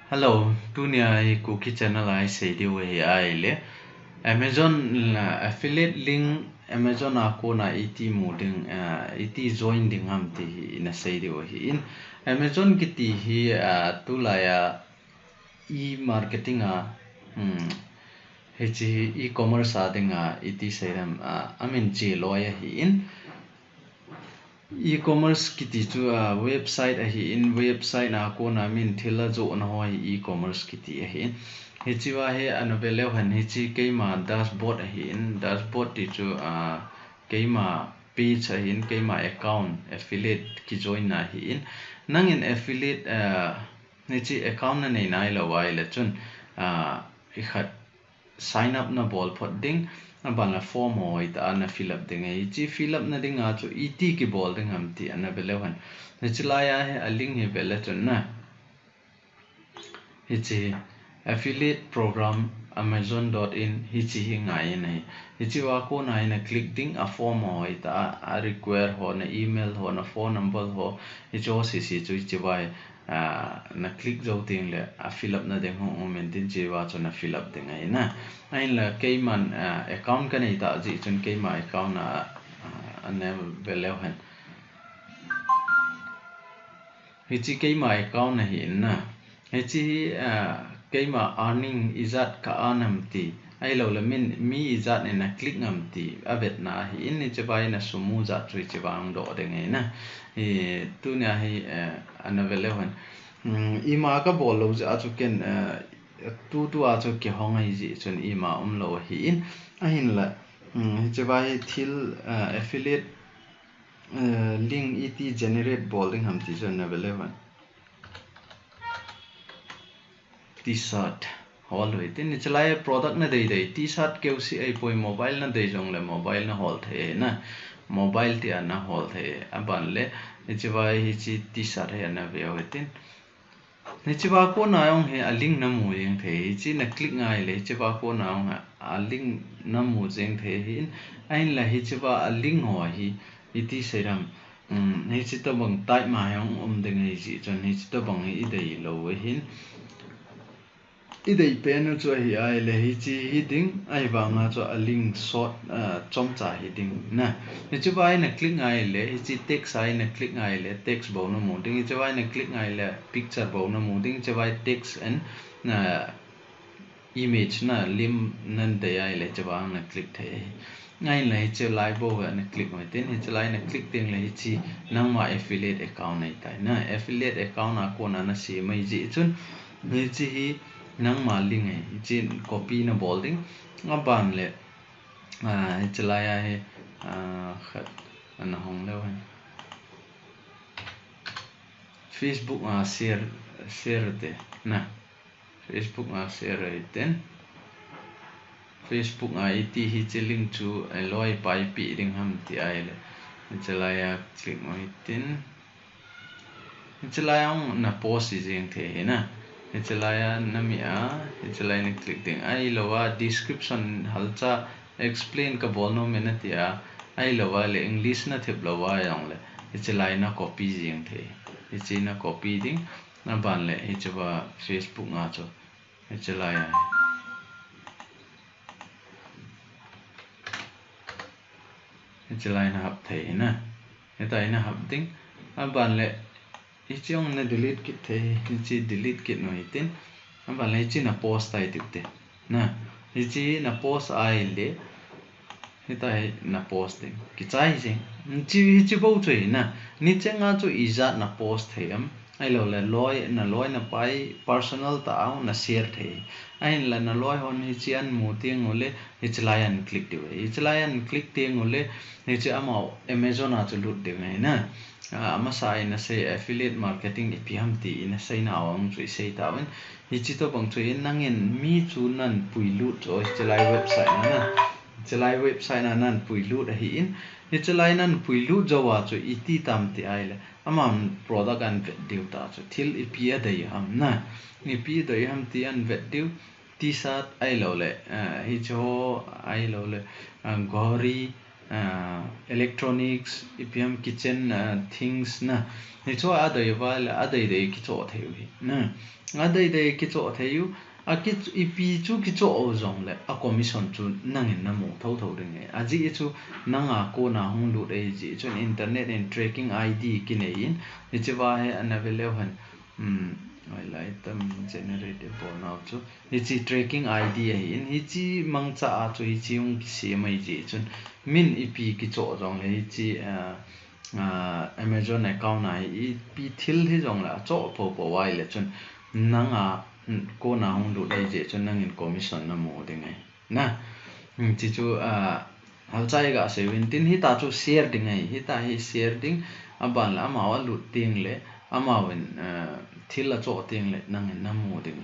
Hello, tunia ai cookie channel ai say di we ai le Amazon affiliate link Amazon ako na iti muding iti join ding ham ti na say di we in Amazon kiti hi tulaya e-marketing hechi e-commerce adinga iti sayram amin je loya hi in e-commerce kiti chu website hi in website na ko na min thila jo na hoi e-commerce kiti hi hechi wa he anabele han hechi keima dashboard hi in dashboard ti chu keima page hi in keima account affiliate ki join na hi in nang in affiliate hechi account na nei nai la wai la chun i khat sign up na ball phot ding bala form hoi ta na fill up ding ai chi fill up na ding a chu et ki ball ding ham ti ana bele han ne chulaya he a link he bele chun na hi chi affiliate program amazon.in hi chi hi ngai nei hi chi wa ko nai na click ding a form hoi ta a require ho na email ho na phone number ho hi cho si chu chi wai na click zo ting le a fill up na ding ho moment din chi wa chu na fill up ding ai na ai la keiman account ka nei ta ji chun keima account na ane vele han hi chi keima account na hi na hi chi keima earning izat ka anam ti ai lo la min mi izat ne na click ngam ti avet na hi in ni chabai na sumu za chui chawang do de ngai na hi tu nya hi ana vele han ima ka bol lo ja chu ken tu a chu ki hong ai ji chun ima lo hi in a hin la hi chabai thil affiliate link et generate bowling ham ti chun na vele han t-shirt hol hui tin ni chalai product na dei t-shirt keu si ai poi mobile na dei jong le mobile na hol the na mobile ti ana hol the aban le ni chawai hi chi t-shirt he na ve wetin ni chawa ko na yong he a link na mu yeng the hi chi na click ngai le chawa ko na yong a link na mu jeng the hin ain la hi chawa a link ho hi iti seram hi chi to bang tai ma yong deng hi chi chon hi chi to bang hi dei lo we hin idei pen chu hi ai le hi chi hi ding ai wa nga chu a link short chom cha hi ding na ni chu bai na click ngai le hi chi text ai na click ngai le text bo na mu ding chu bai na click ngai le picture bo na mu ding chu bai text and na image na lim nan de ai le chu ba na click the ngai le hi chu live bo na click mai tin hi chu lai na click ting le hi chi nang ma affiliate account nei tai na affiliate account na ko na na si mai ji chun ni chi hi nang ma ling ai chin copy na bolding ngaban le chalaya he khat an hong lo han Facebook share te na Facebook share ten Facebook it hi chiling chu loi pai pi ding ham ti ai le chalaya click mai tin chalaya na post jing the na chalaya namia chalaya ni click ding ai lowa description halcha explain ka bolno menatia ai lowa le english na thep lowa yang le chalaya na copy jing the china copy ding na ban le chawa Facebook nga cho chalaya chalaya na hap the na tai na hap ding ban le ichong na delete kit the chi delete kit no itin amba le chi na post ai tikte na chi na post ai le hitai na post ding ki chai jing chi bo chui na ni chenga chu izat na post theam ai lo le loi na pai personal ta au na share the ai la na loi hon hi chian mu tiang ole hi chlayan click de hi chlayan click tiang ole ni chi amao amazon a chu lut de ngai na ama sai na say affiliate marketing ipiham ti na say na awang chui say tawin hi chi to bang chui nangin mi chu nan pui lut oi chlai website na chlai website na nan pui lut hi in hi chlai nan pui lut jawa chu iti tam ti ai le amam product an vet diu ta chu thil ipia dei ham na ni pi dei ham ti an vet diu t-shirt ai lo le hi cho ai lo le gori electronics ipiam kitchen things na ni cho adai wal adai de ki cho theu hi na adai de ki cho theu a ki ipi chu ki cho o zong le a commission chu nangin na mo thau thau ding a ji chu nanga ko na hung lu de ji chu internet and tracking id ki nei in ni chewa he anavele han I like them generated for now chu hi chi tracking id in hi chi mangcha a chu hi chi ung ki se mai ji chun min ipi ki cho jong le hi chi Amazon account na hi pi thil hi jong la cho po wai le chun nanga ko na hung lu dai je chun nangin commission na mo ding ai na chi chu hal chai ga 17 hi ta chu share ding ai hi ta hi share ding aban la ma wa lu ting le ama wen thil la cho ting le nangin na mo ding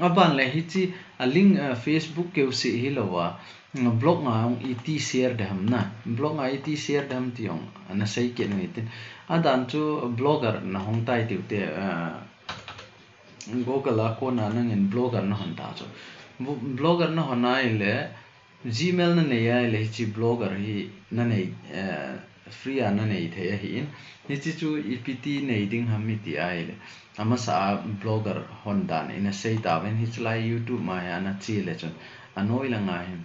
aban le hi chi a link Facebook ke si hi lowa blog nga et share dam na blog nga et share dam tiong ana sei ke ni tin adan chu blogger na hong tai tiu te Google ko na nangin blogger na hon ta chu blogger na honai le Gmail na nei ai le chi blogger hi na nei free na nei the hi ni chi chu ept nei ding ham mi ti ai le ama sa blogger hon dan in a sei ta wen hi chlai YouTube ma ya na chi le chun anoi la nga hin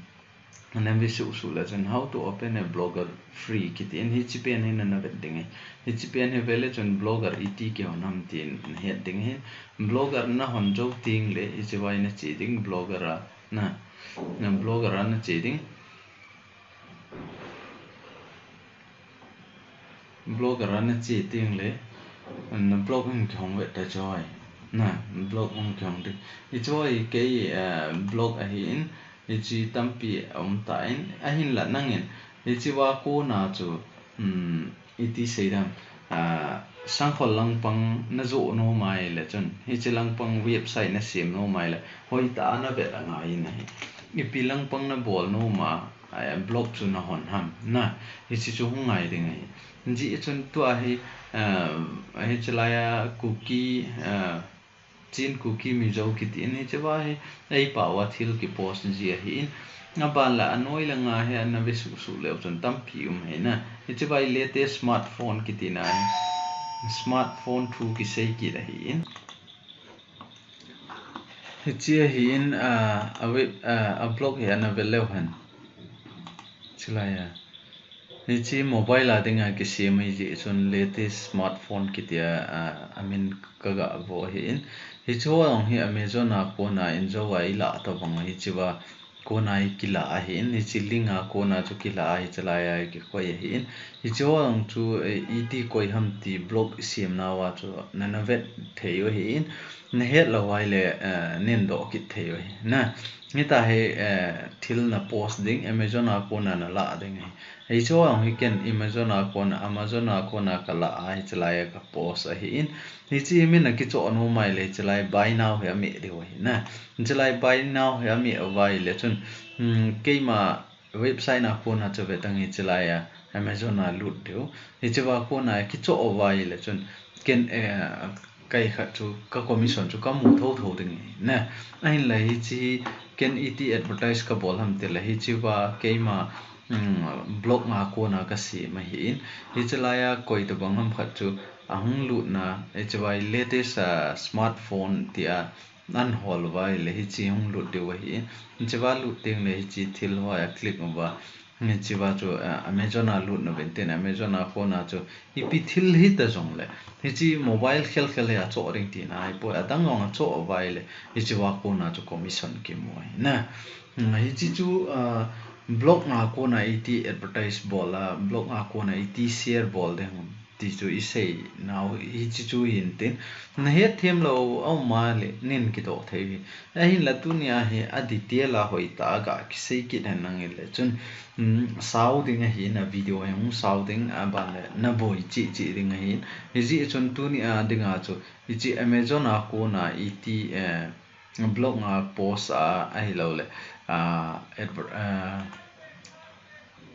and we su le chun how to open a blogger free kit in hi chi pen hin na vet ding hi chi pen he vele chun blogger et ke honam tin he ding hin blogger na hon jo ting le hi chi wai na chi ding blogger na blogger na chi ding blogger na chi ting le na blog hung khong ve ta joy na blog hung khong de hi joy ke blog a hin hi chi tampi ta in a hin la nangin hi chi wa ko na chu iti seidam sangkhol langpang na zo no mai le chun hi chi langpang website na sim no mai le hoi ta na be nga in hi ipi langpang na bol no ma blog chu na hon ham na hi chi chu hungai ding ai ji chun tu a hi chlaya cookie chin cookie mi zo ki tin hi chawa hi ei pa wa thil ki post ji hi in nga ban la anoi la nga he na be su le chun tam pi he na hi chawa latest smartphone ki tin ai smartphone thu ki sei ki la hi in hi chi hi in a blog he na be le han chlaya hi chi mobile la dinga ki se mai ji chun latest smartphone ki tia I mean kaga bo hi in hi chuang hi Amazon a ko na enjoy wai la to bang hi chiwa ko na I kila a hi in hi chi linga ko na chu kila a hi chala ya ki khoi hi in hi chuang chu et koi ham ti blog sim na wa chu na na vet theyo hi in na het la wai le nen do ki theyo hi na ni ta he thil na post ding Amazon a ko na la ding hi chuang hi ken Amazon a ko na kala a hi chala ya ka post a hi in hi chi mi na ki cho no mai le chalai buy now he mi de wa na chalai buy now he mi awai le chun ke ma website na ko na che vetang hi chalai ya Amazon na lut deu hi chewa ko na ki cho awai le chun ken kai kha chu ka commission chu ka mu tho ding na ai la hi chi ken et advertise ka bol ham te la hi chi wa ke ma blog nga ko na ka si ma hi in hi chalaya koi to bang ham khat chu ahung lu na hwai latest smartphone tia an hol wai le hi chi hung lu de wa hi chewa lu ting le hi chi thil wa click wa ni chewa chu Amazon a lu na ben Amazon a ko na chu hi pi thil hi ta jong le hi chi mobile khel ya cho ring ti na ai po adang ngong cho wai le hi chewa ko na chu commission ki mo na hi chi chu blog nga ko na et advertise bola blog nga ko na et share bol de ti chu I sei now hi chi chu in tin na he them lo au ma le nin ki to thei a hin la tu nia he aditya la hoi ta ga ki sei ki na nang le chun sau ding hi na video he sau ding a ba le na boi chi ding hi ji chun tu ni a ding a chu chi Amazon a ko na et blog nga post a hi lo le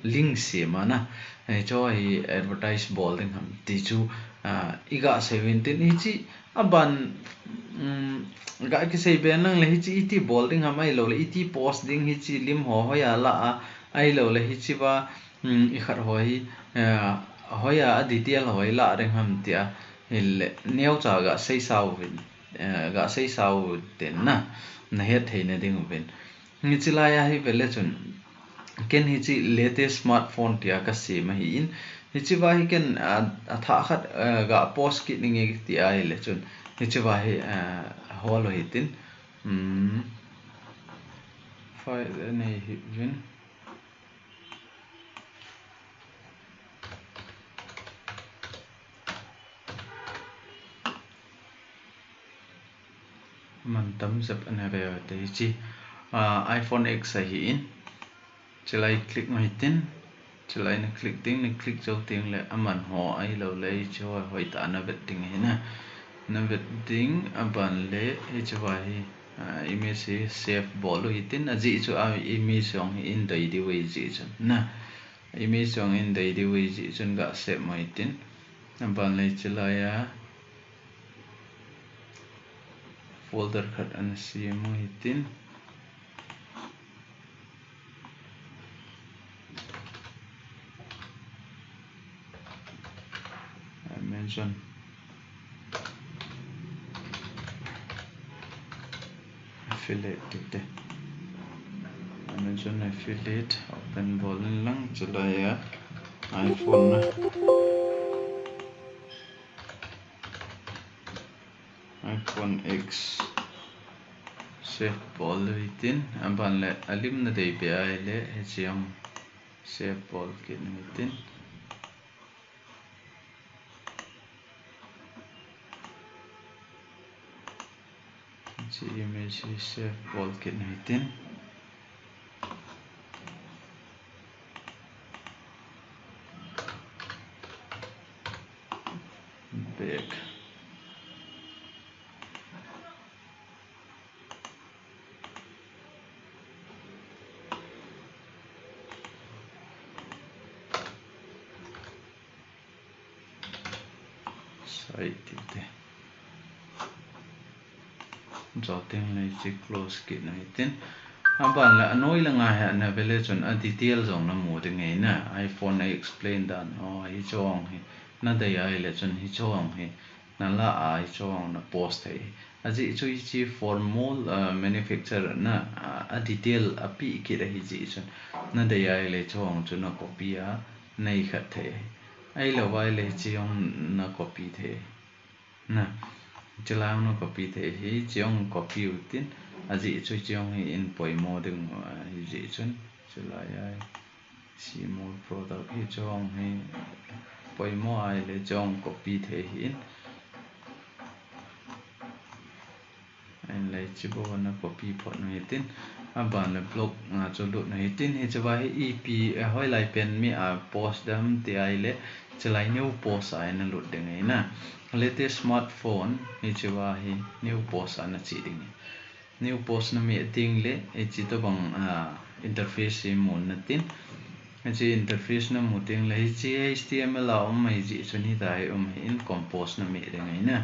link se mana cho hi advertise bol ding ham ti chu iga 17 hi chi aban ga ki sei ben nang le hi chi it bol ding ham ai lo le it post ding hi chi lim ho ya la ai lo le hi chi ba i khat hoi hoi a detail hoi la reng ham tia il neo cha ga sei sau ga sei sau ten na het theina ding ben ni chilaya hi vele chun ken hi chi latest smartphone tia ka se ma hi in hi chi wa hi ken a tha khat ga post ki ninge ti ai le chun hi chi wa hi holo hi tin file nei hi vin man tam zap ana be te chi iPhone X a hi in chilai click mai tin chilai na click ding na click chau ting le aman ho ai lo le cho hoi ta na bet ding hi na bet ding aban le hi chwa hi image hi save bolu hi tin a ji chu a image song in dai di wei ji chun na image song in dai di wei ji chun ga save mai tin aban le chilai ya folder khat an cmo hi tin mention affiliate te mention affiliate open bolin lang chulai ya iPhone na iPhone X save bol itin aban le alim na dei be ai le hesiam save bol kin itin chi image save bol kin itin back site te jotting le chi close kin itin aban la anoi la nga ha na vele chun a detail zong na mu de ngei na iPhone I explain dan hi chong hi na dei ai le chun hi chong hi na la ai chong na post hai aji chui chi formal manufacturer na a detail a pi ki da hi ji chun na dei ai le chong chun na copy a nei khat the ai lo wai le chi ong na copy the na chilang no copy the hi chiong copy utin aji chui chiong hi in poimo ding hi ji chun chulai ai si more product hi chong hi poimo ai le chong copy the hi in lai chi bo na copy phot no hitin aban le blog nga chu lu na hitin hi chawa hi ep hoi lai pen mi a post dam ti ai le chalai new post ai na lut ding ai na latest smartphone hi chawa hi new post ana chi ding new post na mi ting le e chi to bang interface hi mun na tin chi interface na mu ting le chi html a mai ji chuni dai in compose na mi ding ai na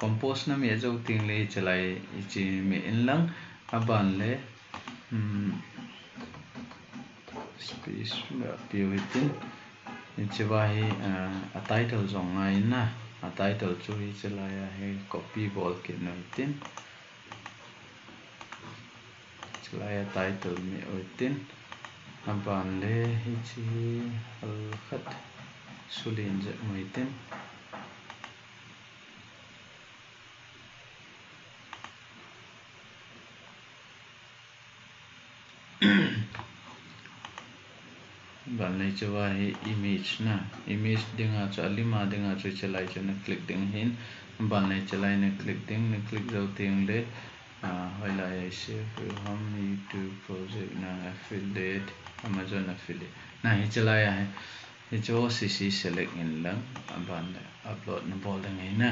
compose na mi zo ting le chalai chi mi in lang aban le space pi within chiwa hi a title zong ai na a title chu hi chalai hi copy bol ke no tin chalai title mi within aban le hi chi al khat sulin je mai tin ban lai chawa hi image na image dinga cha lima dinga chu chalai chuna click ding hin ban lai chalai na click ding na click zo ting le hoi lai ai save home YouTube project na affiliate Amazon affiliate na hi chalai ai hi cho cc select in lang ban le upload na bol dang ai na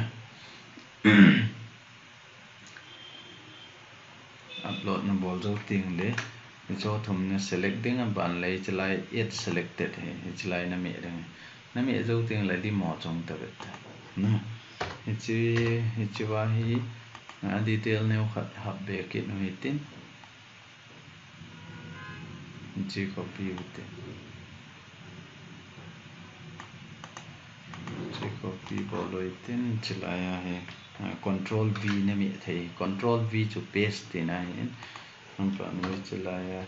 upload na bol zo ting le cho thum na select ding ban lai chalai it selected he chalai na mi dang na mi zo ting la di mo chong ta bet na hi wa hi detail ne khat hab be ke no hitin chi copy ute chỉ copy bỏ lôi tin chỉ là control V này mi thấy control V to paste thì này anh bạn mới chỉ là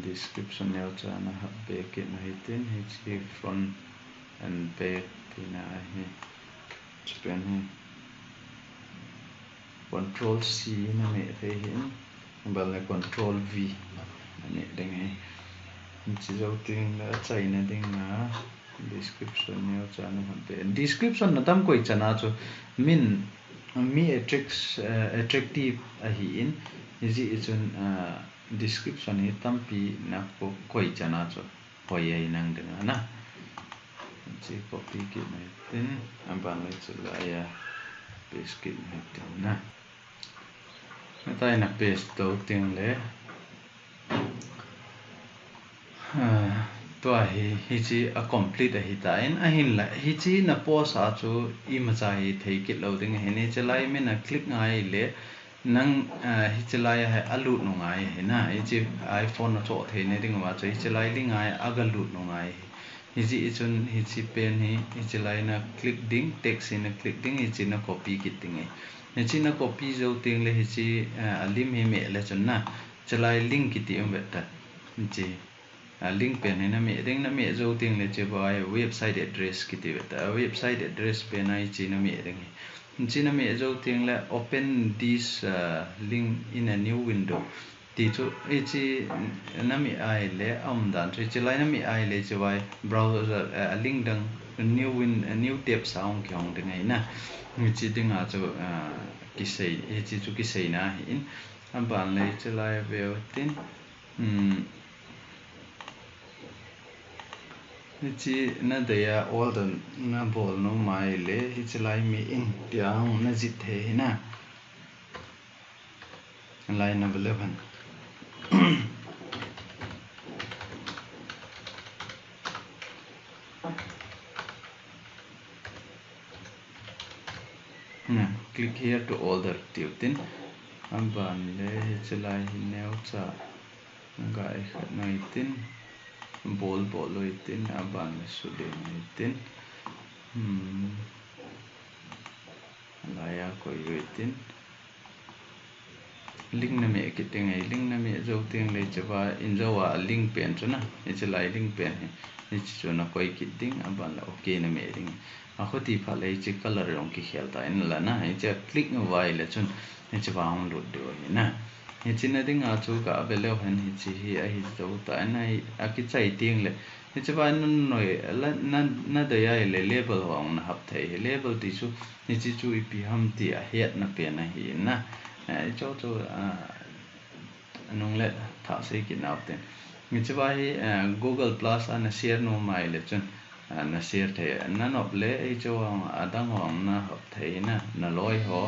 description nào cho nó hợp back này tin chỉ front and back thì này span control C này mi thấy hiện bạn là control V này đây này chỉ đầu tiên là chạy này đây là description nào cho nó hợp back description nó tạm quay cho nó cho min mi attractive hiện gì chun description hi tampi na ko koi chana cho koi ai nang de na chi copy ki mai tin amban le chu la ya paste ki mai tin na tai na paste to ting le to hi chi a complete hi ta in a hin la hi chi na post a chu image hi thei ki lo ding he ne chalai me na click ngai le nang hi chalai ha alut no ngai he na hi chi iPhone no cho the ne ding ma hi chalai li ngai agalut no ngai hi chi chun hi chi pen hi chalai na click ding text in click ding hi chi na copy ki ting hi chi na copy zo ting le hi chi alim hi me le chun na chalai link ki ti om bet chi link pen na me ding na me zo ting le che bai website address ki ti bet website address pen na chi na me ding China me zo ting le open this link in a new window ti chu chi na mi ai le dan chi lai na mi ai le che wai browser link dang new tab sound kyong de ngai na mi chi ding a chu ki sei chi chu ki sei na in am ban le che lai ve tin chi na daya all the na bol no mai le hi chalai mi in tiang na jit the na line number 11 click here to order tin am ban le hi chalai hi neu cha gai khat nai tin bol loi tin aban su de nai tin laya ko yoi tin link na me ki tengai link na me zo teng le chawa in zo wa link pen chuna e chalai link pen he chu na koi ki ding aban la okay na me ding a khoti pha le chi color rong ki khel ta in la na e cha click no vai le chun e chawa on lo de na he china ding a chu ka belo han hi chi hi a hi zo ta nai a ki chai ting le he chawa nun noi na de ya le label hong na hap thei label ti chu ni chi chu i pi ham ti a het na pe na hi na cho nong le tha sei ki nau te mi chawa hi Google Plus ana share no mai le chun na share the na nop le ai cho adang hong na hap thei na loi ho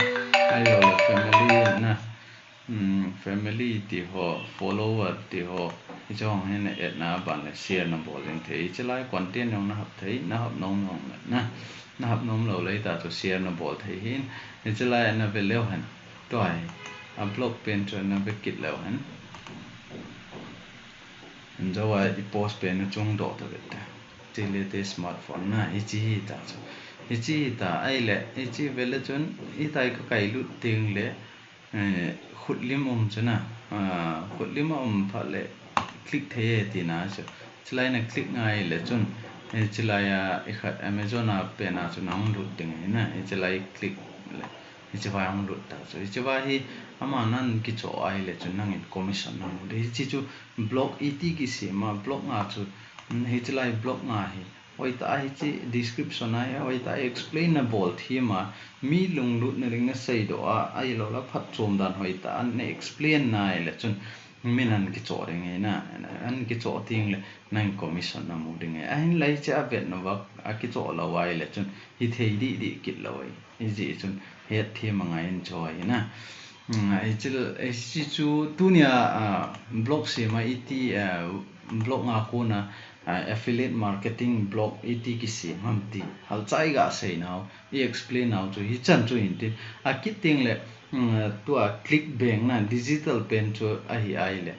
ai lo la family na family ti ho follower ti ho cho he na et na ban le share na bol ling thei chalai content nong na hap thei na hap nong na hap nom lo le ta to share na bol thei hin chalai na ve leo han toi upload pen cho na ve kit leo han jo wa I post pen na chung do ta vet ti le te smartphone na I chi ta ai le I chi ve le chun I tai ka kai lu ting le khut lim chuna khut lim pha le click the ti na chu chlai na click ngai le chun chlai I khat Amazon a pe na chu nang lu ting na chlai click le chiwa ang lu ta chu chiwa hi ama nan ki cho ai le chun nang in commission na mu de chi chu blog it ki se ma blog nga chu hi chlai blog nga hi oi ta hi chi description ai oi ta explainable thema mi lung lut na ring na sei do ai lo la phat chom dan hoi ta an ne explain nai le chun minan ki cho ring na an ki cho ting le nang commission na mu ding ai lai cha vet no wa a ki cho la wai le chun hi thei di kit loi hi ji chun het thema ngai enjoy na ai chi chu tunia blog se ma iti blog nga ko na affiliate marketing blog iti ki se mam ti hal chai ga sei now I explain now chu hi chan chu in ti a kiting le tua click bank na digital pen chu a hi ai le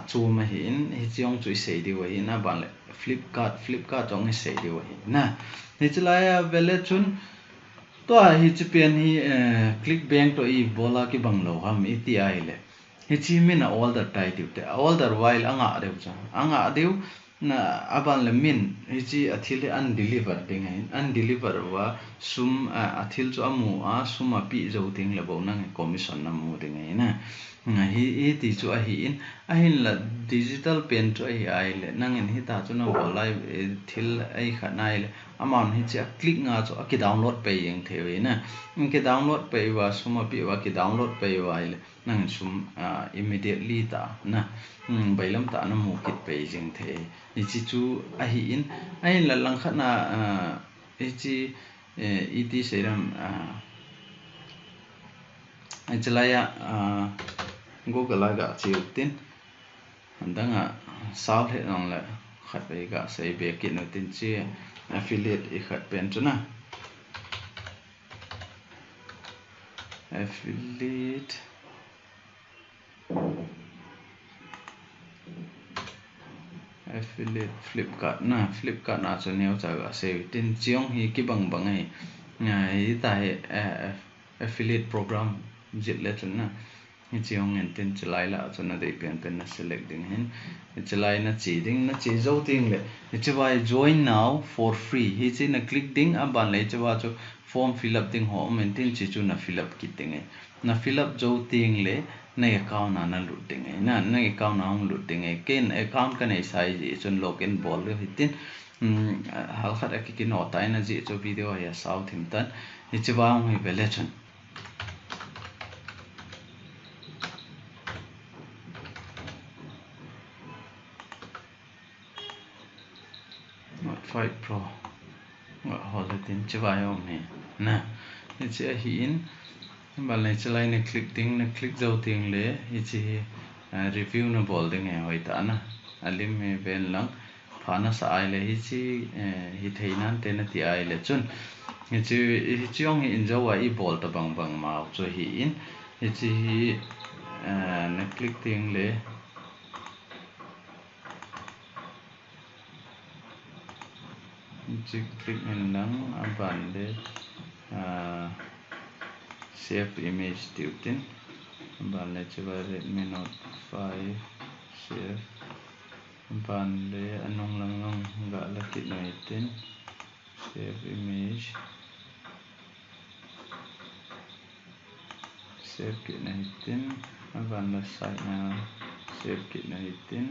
chu ma hi in hi chiong chu sei di wa hi na ban le Flipkart ong sei di wa hi na hi chlaya vele chun to hi chu pen hi click bank to I bola ki banglo ham iti ai le hi chi min all the time te all the while anga deu na aban le min hi chi athil undeliver ding hai undeliver wa sum athil chu amu sum a pi zo ting le bo nang commission na mu ding hai na hi ti chu a hi in la digital pen chu ai ai le nang in hi ta chu na bolai thil ai khanai le amount hi cha click nga chu ki download pe yeng thewi na ki download pe wa sum a pi wa ki download pe wa le nang sum immediately ta na bailam ta na mu kit pe jing the ni chi chu a hi in la lang khana chi iti seram chalaya Google ga chiutin andanga sao he nong la khat be ga sei be kin no tin chi affiliate I khat pen chuna affiliate Flipkart na chu neu cha ga sei tin chiong hi ki bang ai hi ta he affiliate program jit le chun na hi chiong en tin chlai la chuna dei pen na select ding hin chlai na chi ding na chi zo ting le hi chawai join now for free hi chi na click ding a ban le chawa chu form fill up ding ho men tin chi chu na fill up ki ding na fill up zo ting le na account na lu ding na account na lu ding ken account ka nei sai ji chun login bol le hitin hal khat a ki no ta na ji chu video ya sau thim tan hi chawang hi vele chun Note 5 Pro hồi tin chawai om he na hi chi hi in ban le chlai na click zo ting le hi chi review na bol ding e hoi ta na alim me ven lang phana sa ai le hi chi hi theinan te na ti ai le chun hi chiong hi in zo wa I bol ta bang ma chu hi in hi chi na click ting le chi click in lang ban le save image tutin ban le chawa Redmi Note 5 save ban le anong lang ga la kit no itin save image save kit na itin ban la site na save kit na itin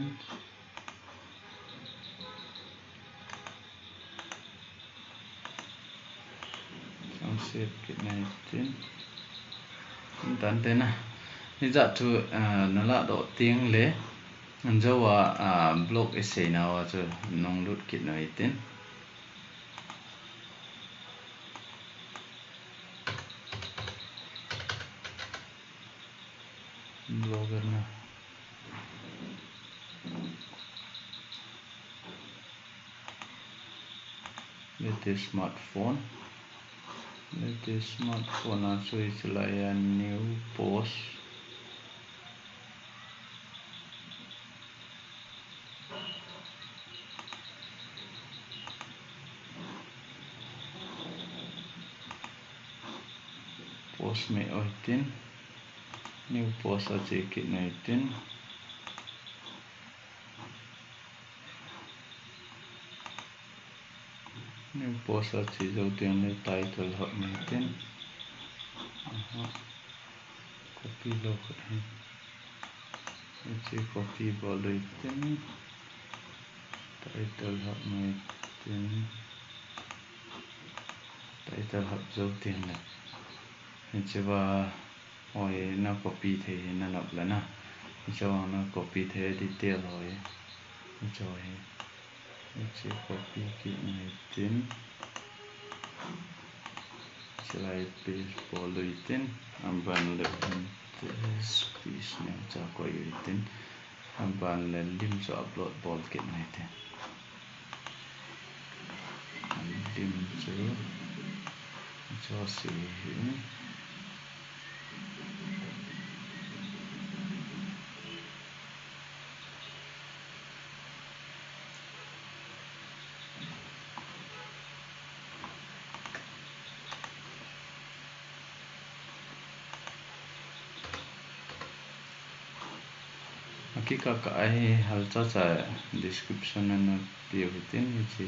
save kit na itin tan te na ni za tu na la do ting le anjo wa blog essay na wa chu nong lut kit no itin blogger na latest smartphone na chu chlaya new post me oitin new post a che kit na itin new post a che zo tiang le title hot na itin copy lo khat hi che copy bol lo itin title hot na itin title hot zo tiang le chewa oi na copy the na lap la na chewa na copy the detail hoi chewa he che copy ki na tin chewa paste bol lo itin amban le space na cha ko itin amban le lim so upload bol ki na tin lim so si kika ka ai hal cha description na pio tin hi chi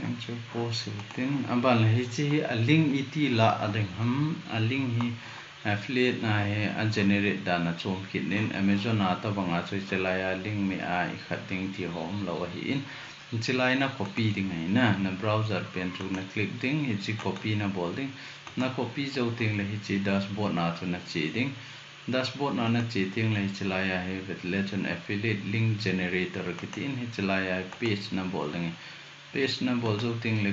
Central post tin aban hi chi a link iti la adeng ham a link hi affiliate na he a generate dana chom kinin Amazon ata banga choi chelaya link me a khating ti hom lo hi in chilai na copy ding ai na browser pen chu na click ding hi chi copy na bol ding na copy zo ting le hi chi dashboard na chu na chi ding dashboard na chi ting le chilaya he vet legend affiliate link generator kitin hi chilaya page na bol ding page na bol zo ting le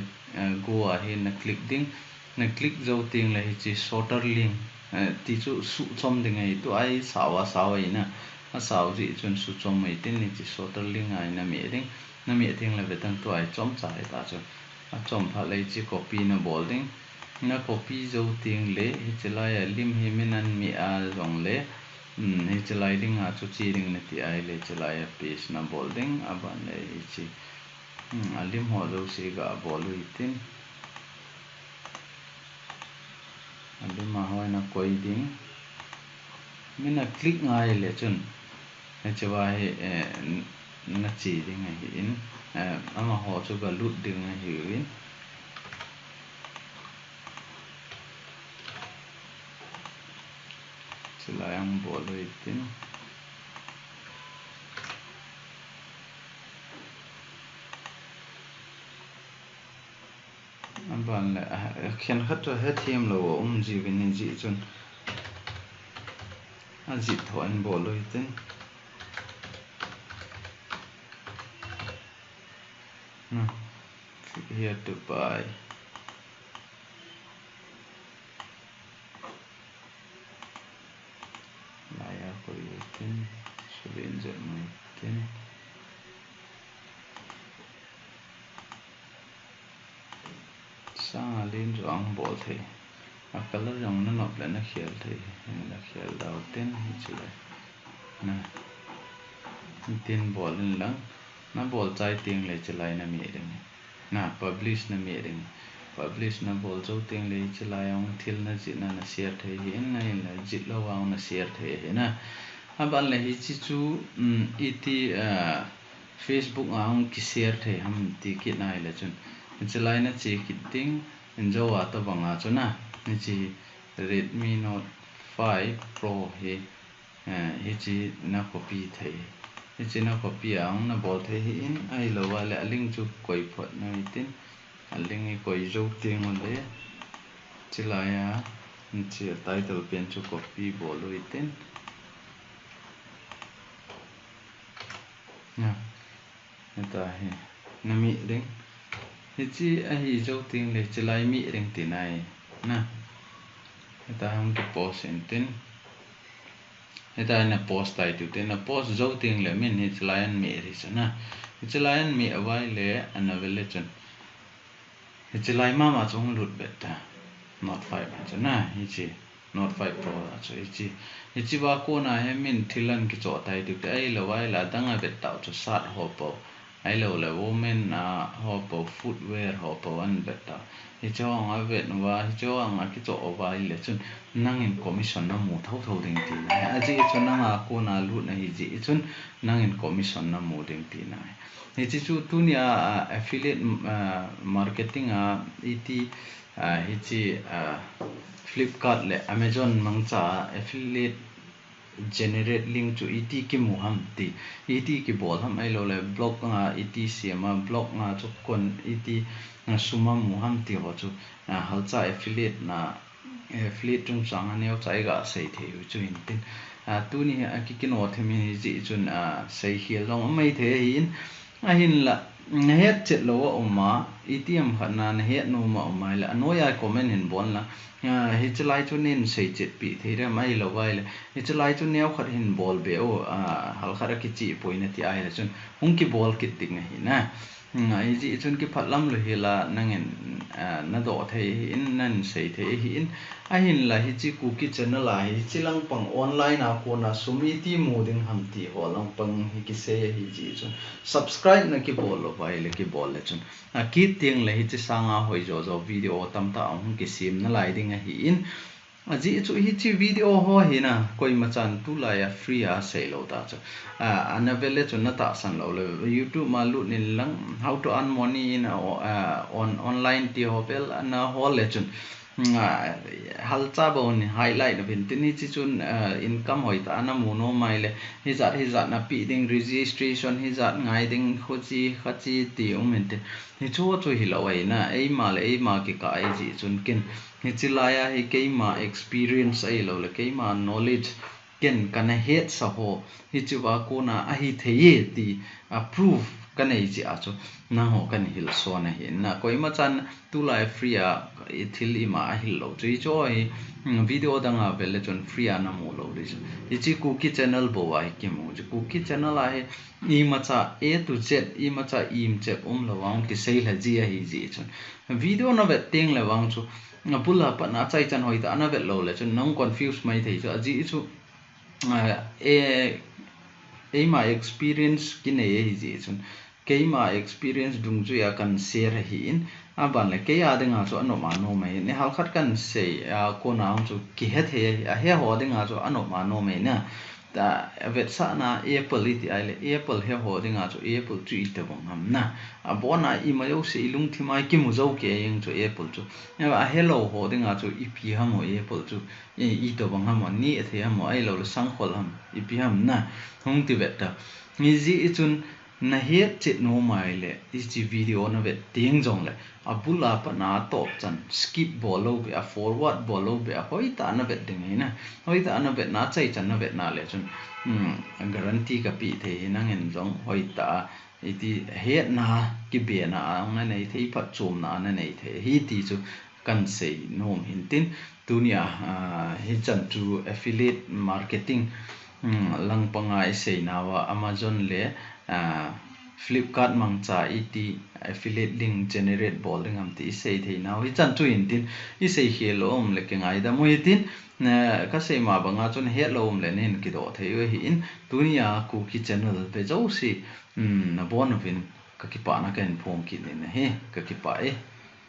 go ahead na click ding na click zo ting le hi chi sorter link ti chu su chom ding ai tu ai sawa ina a saw ji chun su chom mai tin ni chi sorter link ai na me ding na me ting le betang tu ai chom chai ta chu a chom pha le chi copy na bol ding na copy zo ting le hi chelai lim hi minan mi a zong le hi chelai ding a chu chi ding na ti ai le chelai page na bol ding aban le hi chi alim ho zo si ga bolu itin alim ma hoi na koi ding mina click ngai le chun he chewa he na chi ding hi in ama ho chu ga lut ding hi in chilayang bolu itin ban le khen khat to he thiam lo ji vin ji chun a ji thon bolu itin click here to buy laya ko itin subin je mai tin sang alin rong bol thei a color rong na nop le na khel thei na khel dau ten hi chile na tin bol in lang na bol chai ting le chilai na mi ding na publish na mi ding publish na bol zo ting le chilai ong thil na ji na share thei hi na in la ji lo wang na share thei hi na aban le hi chi chu iti Facebook ang ki share thei ham ti ki nai le chun chilai na chi kiting enjo wa to banga chuna ni chi Redmi Note 5 Pro hi hi chi na copy thei hi chi na copy ang na bol thei hi in ai lo wa le link chu koi phot na itin link i koi zo ting le chilai a chi title pen chu copy bolu itin na ta hi na mi ding hi chi a hi zo ting le chilai mi ring ti nai na ta hang ki post in tin ta na post tai tu tin na post zo ting le min hi chilai an mi ri cha na hi chilai an mi awai le an avel chun hi chilai ma chung lut bet ta Note 5 cha na hi chi Note 5 Pro cha hi chi wa ko na he min thilan ki cho tai tu ai lo wai la dang a bet tau chu sat ho po ai lo le women ho po footwear ho po an bet ta hi cho ang a vet wa hi cho ang a ki cho wai le chun nang in commission na mu thau ding ti na a ji chun nang a ko na lut na hi ji chun nang in commission na mu ding ti na hi chi chu tu ni affiliate marketing iti hi chi Flipkart le Amazon mang cha affiliate generate link chu ET ki mu ham ti ET ki bol ham ai lo le blog nga ET siama blog nga chu kon ET suma mu ham ti ho chu halcha affiliate na affiliate chung chang aneu chai ga sei the chu in tin tu ni ki kino themi ji chun sei hi long mai the hin a hin la het chet lo oma ETM khana na het no ma mai la noya comment hin bon la hi chlai chu nin sei chet pi theira mai lo wai la hi chlai chu neu khat hin bol be o hal khara ki chi poina ti ai la chun hung ki bol ki ting hi na ai ji chun ki phatlam lo hi la nangin na do thei in nan sei thei hi in a hin la hi chi ku ki channel la hi chilang pang online a ko na sumi ti mu ding ham ti ho lang pang hi ki se hi ji chun subscribe na ki bol lo wai le ki bol le chun ki ting le hi chi sanga hoi jo jo video tam ta ang ki sim na lai ding a hi in ji chu hi chi video ho hi na koi ma chan tu la ya free a sei lo ta chu anavele chu na ta san lo le YouTube ma lu nin lang how to earn money in on online ti hobel na ho le chun halcha bon highlight bin tin chi chun income hoi ta na mu no mai le hi zat na pi ding registration hi zat ngai ding khochi khachi ti umen te hi chu chu hi lo ai na ei ma ki ka ai ji chun kin hi chilaya hi keima experience ai lo le keima knowledge ken kana het sa ho hi chuwa ko na a hi thei ti approve kanai chi a chu na ho kan hil so na hi na koi ma chan tu lai free a ithil I ma a hil lo chi choi video danga vele chon free a na mo lo ri chu chi cookie channel bo wa ki mo chu cookie channel a he I ma cha A to Z I ma cha im che lo wang ki sei la ji a hi ji chun video na ve teng le wang chu pula pa na chai chan hoi ta na ve lo le chun nong confuse mai thei chu ji chu ma experience ki nei hi ji chun keima experience dung chu ya kan share hi in aban le ke ya dinga chu ano ma no mai ne hal khat kan sei ko na chu ki he the he ho dinga chu ano ma no mai na ta vet sa na apple ti ai le apple he ho dinga chu apple chu ite bong ham na bona I ma yo se ilung thi mai ki mu zo ke yeng chu apple chu ya hello ho dinga chu ip ham ho apple chu I to bong ham ni the ham ai lo sang khol ham ip ham na hung ti vet ta ni ji chun na het chit no mai le chi video na vet ting jong le abula pa na top chan skip bolo be forward bolo be hoi ta na vet ding na hoi ta na vet na chai chan na vet na le chun guarantee ka pi the na ngen jong hoi ta iti het na ki be na na nei thei phat chum na na nei the hi ti chu kan sei nom hin tin tunia hi chan tu affiliate marketing lang pangai sei nawa Amazon le Flipkart mangcha ET affiliate link generate bowling am ti sei thei now hi chan tu in tin I sei helo le ke ngai da moi tin ka sei ma banga chun helo le nen ki do thei hi in tunia cookie channel pe zo si na bon vin ka ki pa na ken phom ki ne he ka ki pa